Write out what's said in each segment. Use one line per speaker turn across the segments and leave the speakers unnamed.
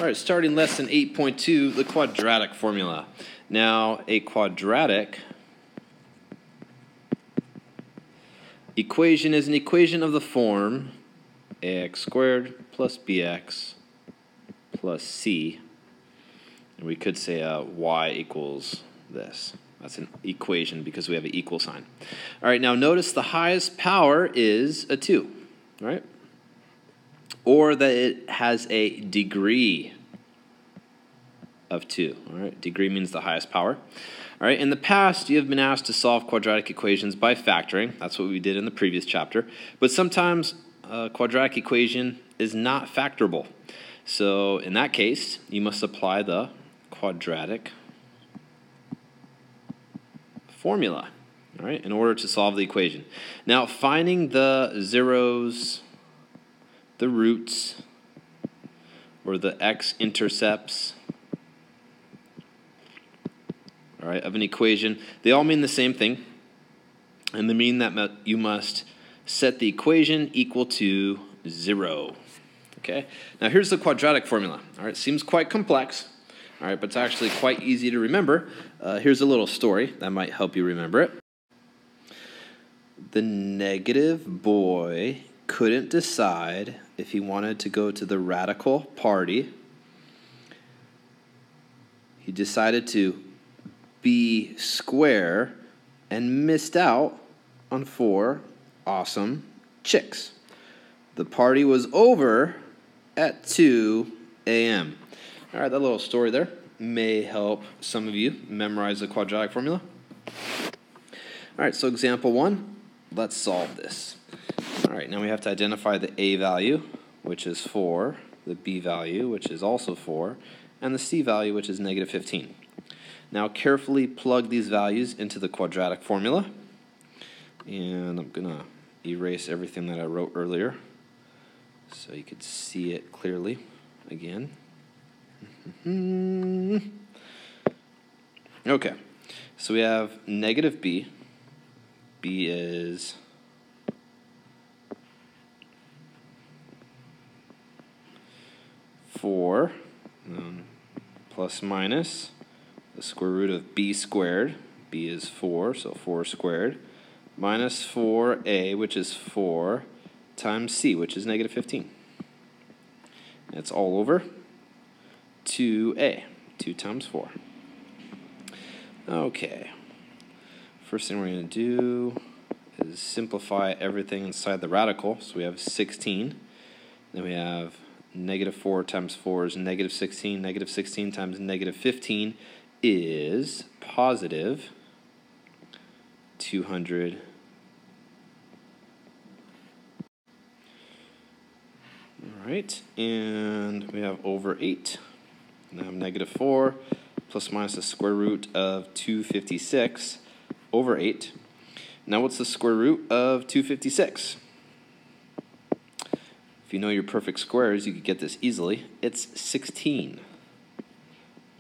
All right, starting lesson 8.2, the quadratic formula. Now, a quadratic equation is an equation of the form ax squared plus bx plus c. And we could say y equals this. That's an equation because we have an equal sign. All right, now notice the highest power is a 2, right? Or that it has a degree of 2. All right, degree means the highest power. All right, in the past, you have been asked to solve quadratic equations by factoring. That's what we did in the previous chapter. But sometimes a quadratic equation is not factorable. So in that case, you must apply the quadratic formula, all right, in order to solve the equation. Now, finding the zeros, the roots, or the x-intercepts, all right, of an equation, they all mean the same thing, and they mean that you must set the equation equal to 0. Okay. Now here's the quadratic formula. All right, seems quite complex. All right, but it's actually quite easy to remember. Here's a little story that might help you remember it. The negative boy couldn't decide if he wanted to go to the radical party. He decided to be square and missed out on 4 awesome chicks. The party was over at 2 a.m. All right, that little story there may help some of you memorize the quadratic formula. All right, so example 1, let's solve this. All right, now we have to identify the a value, which is 4, the b value, which is also 4, and the c value, which is negative 15. Now carefully plug these values into the quadratic formula. And I'm going to erase everything that I wrote earlier so you could see it clearly again. Okay, so we have negative b. B is four, plus minus the square root of b squared. B is 4, so 4 squared, minus 4a, which is 4, times c, which is negative 15. It's all over 2a, 2 times 4. Okay, first thing we're going to do is simplify everything inside the radical. So we have 16, then we have negative 4 times 4 is negative 16, negative 16 times negative 15 is positive 200. All right, and we have over 8. Now negative 4 plus minus the square root of 256 over 8. Now what's the square root of 256? If you know your perfect squares, you could get this easily. It's 16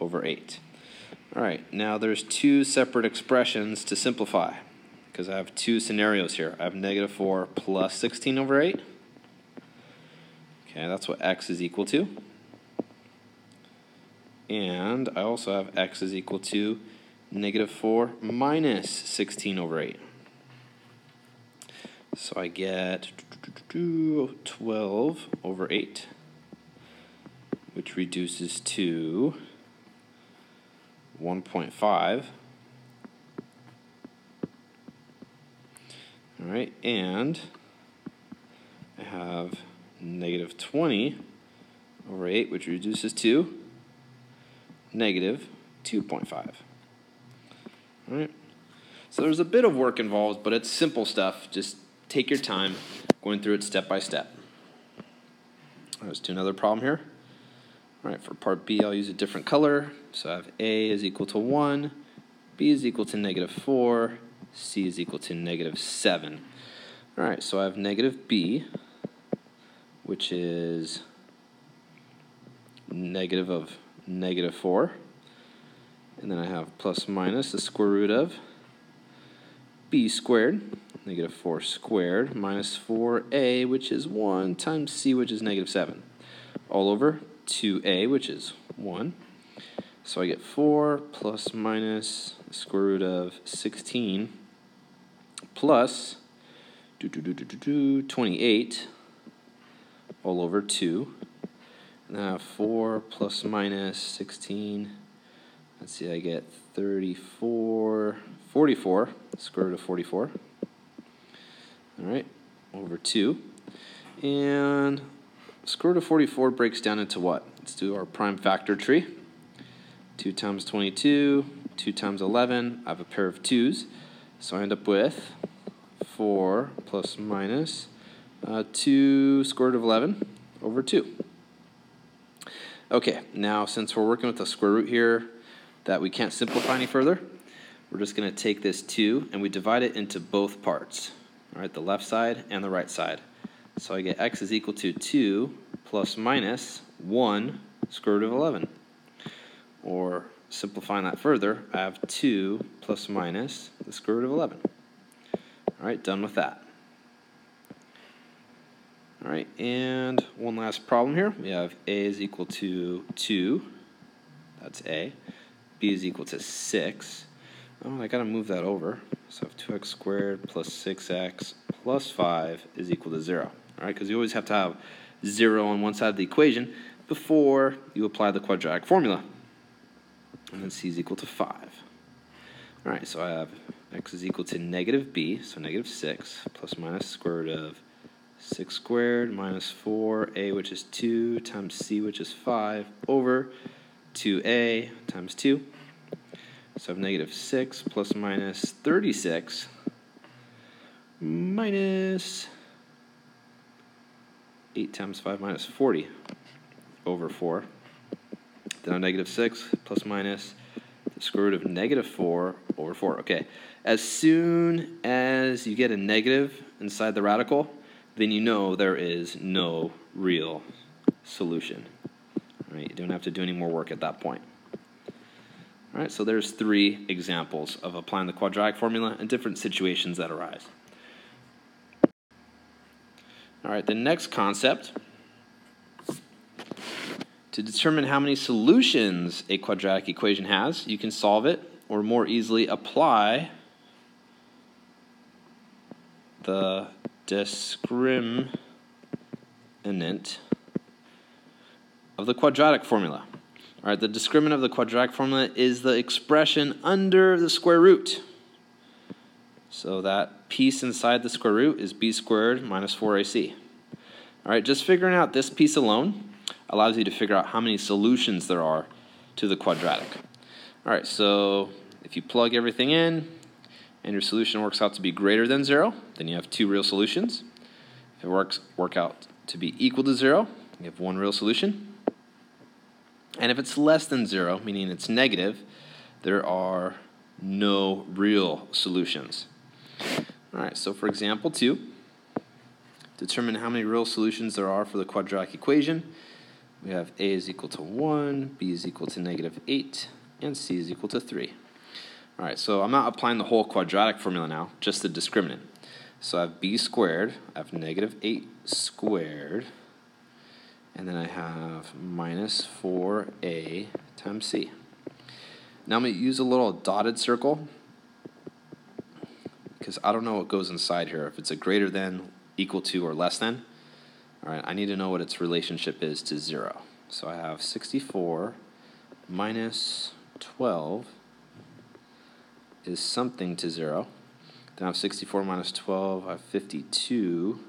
over 8. All right, now there's 2 separate expressions to simplify because I have 2 scenarios here. I have negative 4 plus 16 over 8. Okay, that's what x is equal to. And I also have x is equal to negative 4 minus 16 over 8. So I get 12 over 8, which reduces to 1.5. All right, and I have negative 20 over 8, which reduces to negative 2.5. All right, so there's a bit of work involved, but it's simple stuff. Just take your time going through it step by step. Let's do another problem here. All right, for part B, I'll use a different color. So I have A is equal to 1, B is equal to negative 4, C is equal to negative 7. All right, so I have negative B, which is negative of negative 4. And then I have plus minus the square root of b squared, negative 4 squared, minus 4a, which is 1, times c, which is negative 7. all over 2a, which is 1. So I get 4 plus minus the square root of 16 plus 28 all over 2. And then I have 4 plus minus 16. Let's see, I get 44, square root of 44. All right, over 2. And square root of 44 breaks down into what? Let's do our prime factor tree. 2 times 22, 2 times 11. I have a pair of 2's, so I end up with 4 plus minus 2 square root of 11 over 2. Okay, now since we're working with a square root here that we can't simplify any further, we're just going to take this 2 and we divide it into both parts, all right, the left side and the right side. So I get x is equal to 2 plus minus 1 square root of 11. Or simplifying that further, I have 2 plus minus the square root of 11. All right, done with that. All right, and one last problem here. We have a is equal to 2. That's a. B is equal to 6. Oh, I got to move that over. So I have 2x squared plus 6x plus 5 is equal to 0. All right, because you always have to have 0 on one side of the equation before you apply the quadratic formula. And then c is equal to 5. All right, so I have x is equal to negative b, so negative 6, plus minus square root of 6 squared minus 4a, which is 2, times c, which is 5, over 2a times 2. So I have negative 6 plus minus 36 minus 8 times 5 minus 40 over 4. Then on negative 6 plus minus the square root of negative 4 over 4. Okay, as soon as you get a negative inside the radical, then you know there is no real solution. All right, you don't have to do any more work at that point. All right, so there's 3 examples of applying the quadratic formula in different situations that arise. All right, the next concept, to determine how many solutions a quadratic equation has, you can solve it or more easily apply the discriminant of the quadratic formula. All right, the discriminant of the quadratic formula is the expression under the square root. So that piece inside the square root is b squared minus 4ac. All right, just figuring out this piece alone allows you to figure out how many solutions there are to the quadratic. All right, so if you plug everything in and your solution works out to be greater than 0, then you have 2 real solutions. If it works out to be equal to 0, you have 1 real solution. And if it's less than 0, meaning it's negative, there are no real solutions. All right, so for example 2, determine how many real solutions there are for the quadratic equation. We have a is equal to 1, b is equal to negative 8, and c is equal to 3. All right, so I'm not applying the whole quadratic formula now, just the discriminant. So I have b squared, I have negative 8 squared, and then I have minus 4a times c. Now I'm going to use a little dotted circle because I don't know what goes inside here, if it's a greater than, equal to, or less than. All right, I need to know what its relationship is to 0. So I have 64 minus 12 is something to 0. Then I have 64 minus 12, I have 52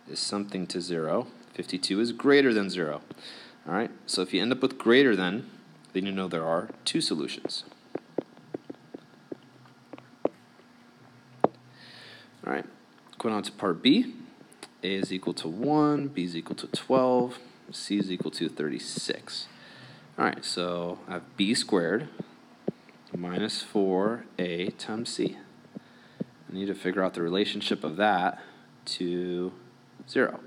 is something to 0. 52 is greater than 0. All right, so if you end up with greater than, then you know there are 2 solutions. All right, going on to part B. A is equal to 1, B is equal to 12, C is equal to 36. All right, so I have B squared minus 4A times C. I need to figure out the relationship of that to 0.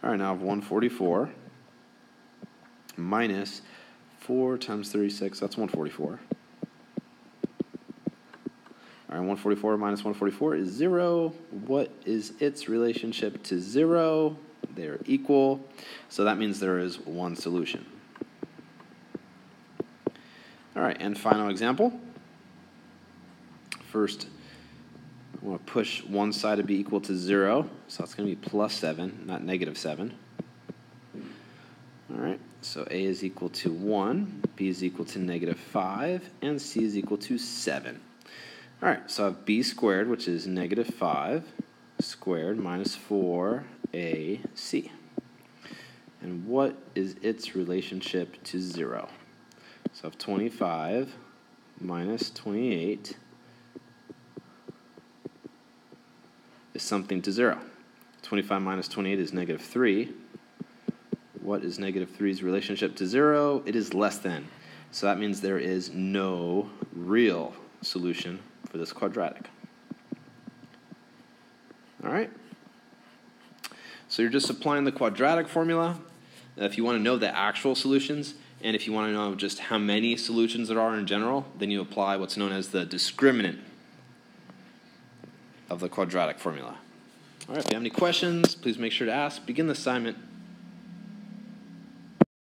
All right, now I have 144 minus 4 times 36, that's 144. All right, 144 minus 144 is 0. What is its relationship to 0? They're equal, so that means there is one solution. All right, and final example. First, I want to push one side to be equal to 0, so that's going to be plus 7, not negative 7. All right, so A is equal to 1, B is equal to negative 5, and C is equal to 7. All right, so I have B squared, which is negative 5 squared minus 4AC. And what is its relationship to 0? So I have 25 minus 28 is something to 0. 25 minus 28 is negative 3. What is negative 3's relationship to 0? It is less than. So that means there is no real solution for this quadratic. All right? So you're just applying the quadratic formula. If you want to know the actual solutions, and if you want to know just how many solutions there are in general, then you apply what's known as the discriminant of the quadratic formula. All right, if you have any questions, please make sure to ask. Begin the assignment